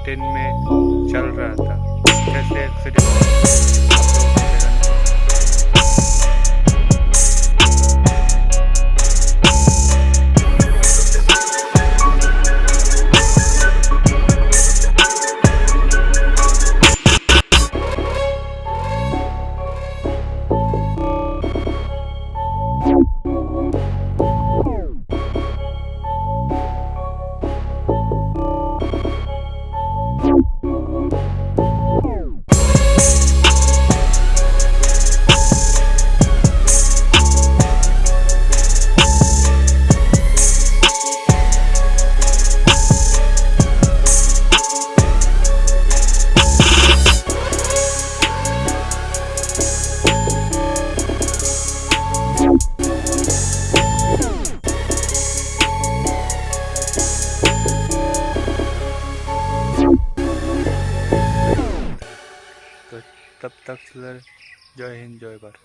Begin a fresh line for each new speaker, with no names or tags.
10 में चल रहा था। कैसे एक्सीडेंट आप लोग बताएगा। तो तब तक सर, जय हिंद जय भारत।